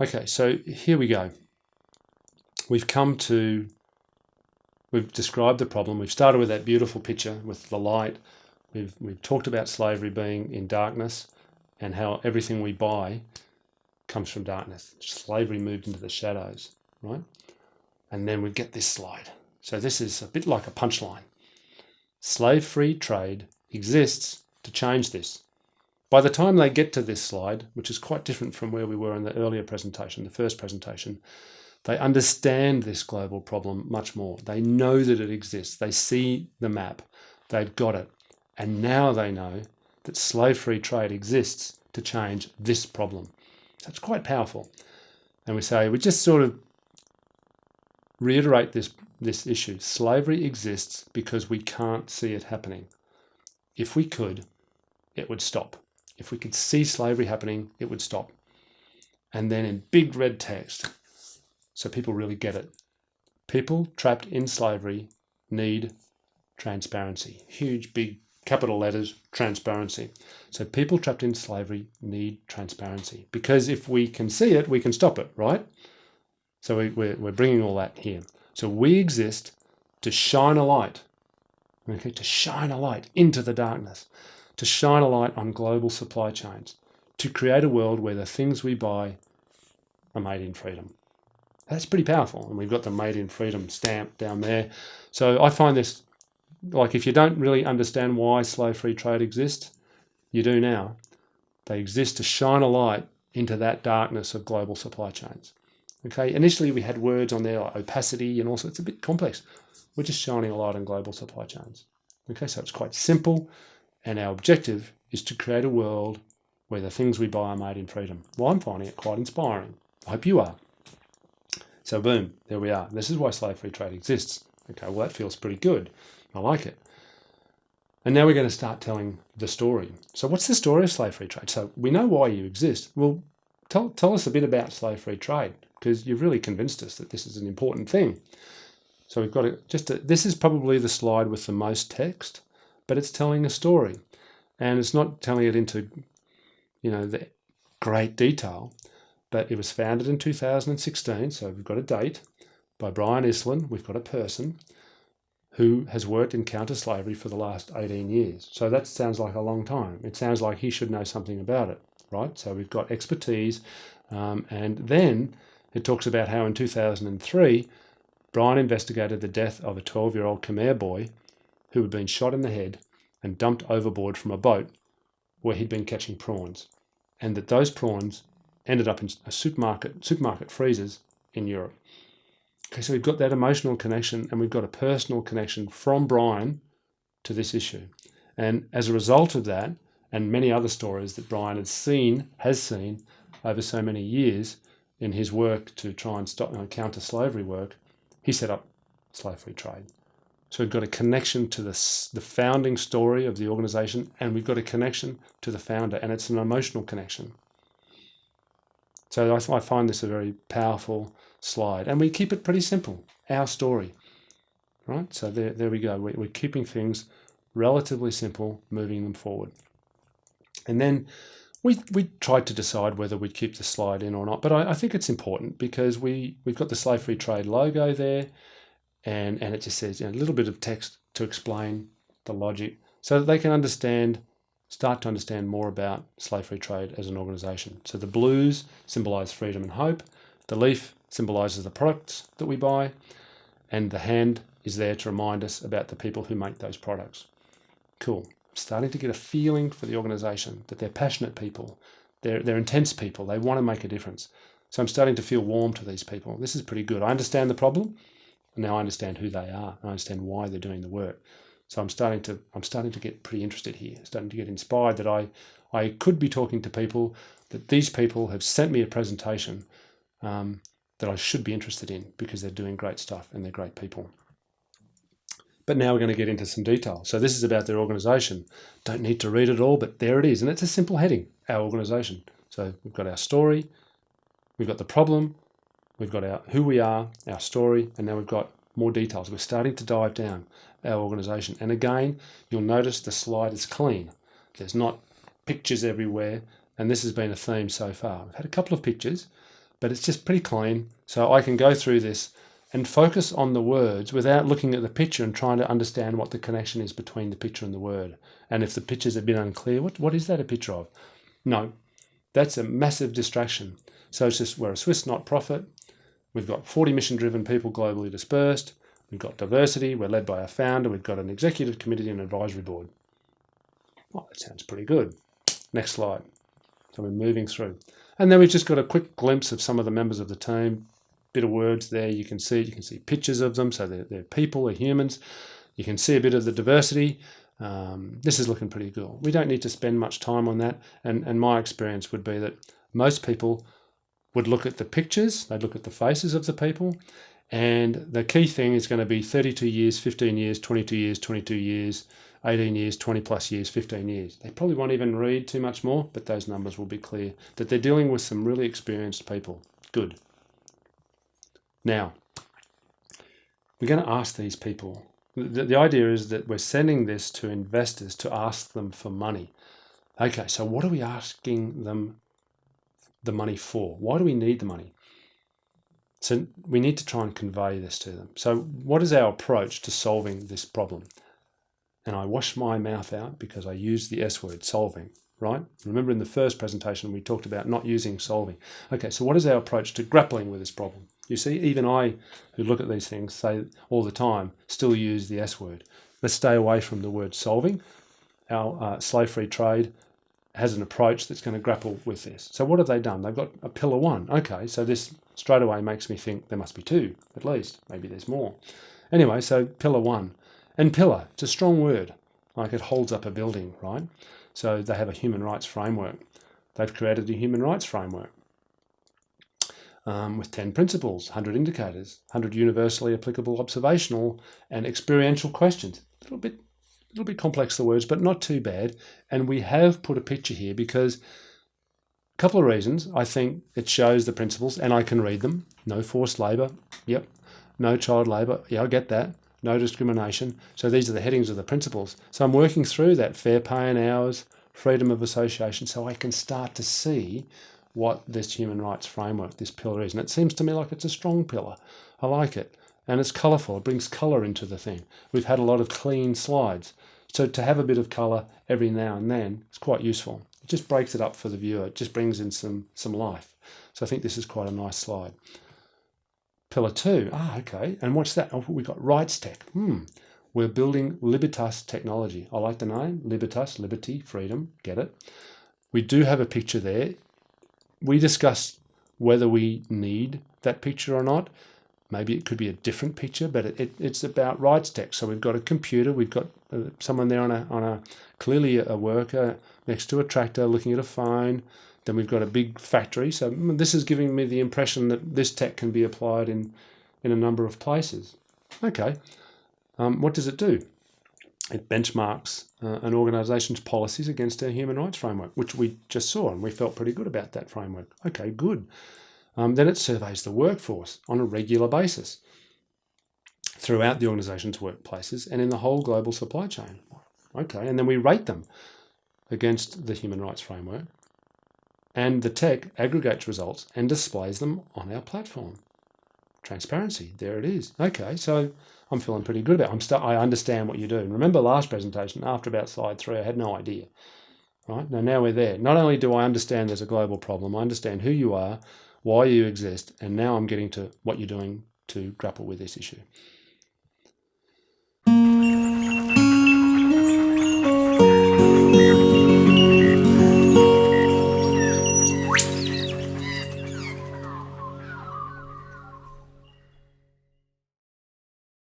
Okay, so here we go. We've described the problem. We've started with that beautiful picture with the light. We've talked about slavery being in darkness and how everything we buy comes from darkness. Slavery moved into the shadows, right? And then we get this slide. So this is a bit like a punchline. Slave-free trade exists to change this. By the time they get to this slide, which is quite different from where we were in the earlier presentation, the first presentation, they understand this global problem much more. They know that it exists. They see the map. They've got it. And now they know that slave-free trade exists to change this problem. So it's quite powerful. And we just sort of reiterate this issue. Slavery exists because we can't see it happening. If we could, it would stop. If we could see slavery happening, it would stop. And then in big red text, so people really get it. People trapped in slavery need transparency. Huge, big, capital letters, transparency. So people trapped in slavery need transparency. Because if we can see it, we can stop it, right? So we're bringing all that here. So we exist to shine a light, okay, to shine a light into the darkness, to shine a light on global supply chains, to create a world where the things we buy are made in freedom. That's pretty powerful. And we've got the Made in Freedom stamp down there. So I find this, like, if you don't really understand why slave-free trade exists, you do now. They exist to shine a light into that darkness of global supply chains. Okay, initially we had words on there like opacity and also it's a bit complex. We're just shining a light on global supply chains. Okay, so it's quite simple and our objective is to create a world where the things we buy are made in freedom. Well, I'm finding it quite inspiring. I hope you are. So boom, there we are. This is why slave-free trade exists. Okay, well that feels pretty good. I like it. And now we're going to start telling the story. So what's the story of slave-free trade? So we know why you exist. Well, tell us a bit about slave-free trade, because you've really convinced us that this is an important thing. So we've got this is probably the slide with the most text, but it's telling a story. And it's not telling it into, the great detail, but it was founded in 2016, so we've got a date, by Brian Iselin. We've got a person who has worked in counter-slavery for the last 18 years. So that sounds like a long time. It sounds like he should know something about it, right? So we've got expertise. And then it talks about how in 2003, Brian investigated the death of a 12-year-old Khmer boy who had been shot in the head and dumped overboard from a boat where he'd been catching prawns, and that those prawns ended up in a supermarket freezers in Europe. Okay, so we've got that emotional connection and we've got a personal connection from Brian to this issue. And as a result of that, and many other stories that Brian has seen over so many years in his work to try and stop counter slavery work, he set up slave-free trade. So we've got a connection to the founding story of the organisation, and we've got a connection to the founder, and it's an emotional connection. So I find this a very powerful slide, and we keep it pretty simple. Our story, right? So there we go. We're keeping things relatively simple, moving them forward. And then we tried to decide whether we'd keep the slide in or not, but I think it's important because we've got the slave-free trade logo there, and it just says a little bit of text to explain the logic so that they can start to understand more about slave-free trade as an organisation. So the blues symbolise freedom and hope, the leaf symbolises the products that we buy, and the hand is there to remind us about the people who make those products. Cool. I'm starting to get a feeling for the organisation, that they're passionate people, they're intense people, they want to make a difference. So I'm starting to feel warm to these people. This is pretty good. I understand the problem, and now I understand who they are, and I understand why they're doing the work. So I'm starting to get pretty interested here, starting to get inspired that I could be talking to people, that these people have sent me a presentation that I should be interested in because they're doing great stuff and they're great people. But now we're going to get into some detail. So this is about their organisation. Don't need to read it all, but there it is. And it's a simple heading, our organisation. So we've got our story, we've got the problem, we've got who we are, our story, and now we've got more details. We're starting to dive down our organisation. And again, you'll notice the slide is clean. There's not pictures everywhere, and this has been a theme so far. We've had a couple of pictures, but it's just pretty clean. So I can go through this and focus on the words without looking at the picture and trying to understand what the connection is between the picture and the word. And if the picture's a bit unclear, what is that a picture of? No, that's a massive distraction. So it's just, we're a Swiss not-profit. We've got 40 mission-driven people globally dispersed. We've got diversity. We're led by a founder. We've got an executive committee and advisory board. Oh, that sounds pretty good. Next slide. So we're moving through. And then we've just got a quick glimpse of some of the members of the team. Bit of words there. You can see pictures of them. So they're people, they're humans. You can see a bit of the diversity. This is looking pretty good. We don't need to spend much time on that. And my experience would be that most people would look at the pictures. They'd look at the faces of the people. And the key thing is going to be 32 years, 15 years, 22 years, 22 years, 18 years, 20 plus years, 15 years. They probably won't even read too much more, but those numbers will be clear that they're dealing with some really experienced people. Good. Now, we're going to ask these people. The idea is that we're sending this to investors to ask them for money. Okay, so what are we asking them the money for? Why do we need the money? So we need to try and convey this to them. So what is our approach to solving this problem? And I wash my mouth out because I used the S word, solving, right? Remember in the first presentation we talked about not using solving. Okay, so what is our approach to grappling with this problem? You see, even I, who look at these things, say all the time, still use the S word. Let's stay away from the word solving. Our slave-free trade has an approach that's going to grapple with this. So what have they done? They've got a pillar one. Okay, so this straight away makes me think there must be two, at least. Maybe there's more. Anyway, so pillar one. And pillar, it's a strong word, like it holds up a building, right? So they have a human rights framework. They've created a human rights framework with 10 principles, 100 indicators, 100 universally applicable observational and experiential questions. A little bit complex, the words, but not too bad. And we have put a picture here because a couple of reasons. I think it shows the principles and I can read them. No forced labour. Yep. No child labour. Yeah, I get that. No discrimination. So these are the headings of the principles. So I'm working through that fair pay and hours, freedom of association, so I can start to see what this human rights framework, this pillar is. And it seems to me like it's a strong pillar. I like it. And it's colourful. It brings colour into the thing. We've had a lot of clean slides. So to have a bit of colour every now and then is quite useful. It just breaks it up for the viewer. It just brings in some life. So I think this is quite a nice slide. Pillar 2, okay. And what's that? Oh, we've got rights tech. We're building Libertas technology. I like the name, Libertas, liberty, freedom, get it. We do have a picture there. We discussed whether we need that picture or not. Maybe it could be a different picture, but it's about rights tech. So we've got a computer, we've got someone there on a clearly a worker next to a tractor looking at a phone. Then we've got a big factory. So this is giving me the impression that this tech can be applied in a number of places. Okay, what does it do? It benchmarks an organisation's policies against our human rights framework, which we just saw, and we felt pretty good about that framework. Okay, good. Then it surveys the workforce on a regular basis throughout the organisation's workplaces and in the whole global supply chain. Okay, and then we rate them against the human rights framework. And the tech aggregates results and displays them on our platform. Transparency, there it is. Okay, so I'm feeling pretty good about it. I understand what you're doing. Remember last presentation, after about slide 3, I had no idea. Right, now we're there. Not only do I understand there's a global problem, I understand who you are, why you exist, and now I'm getting to what you're doing to grapple with this issue.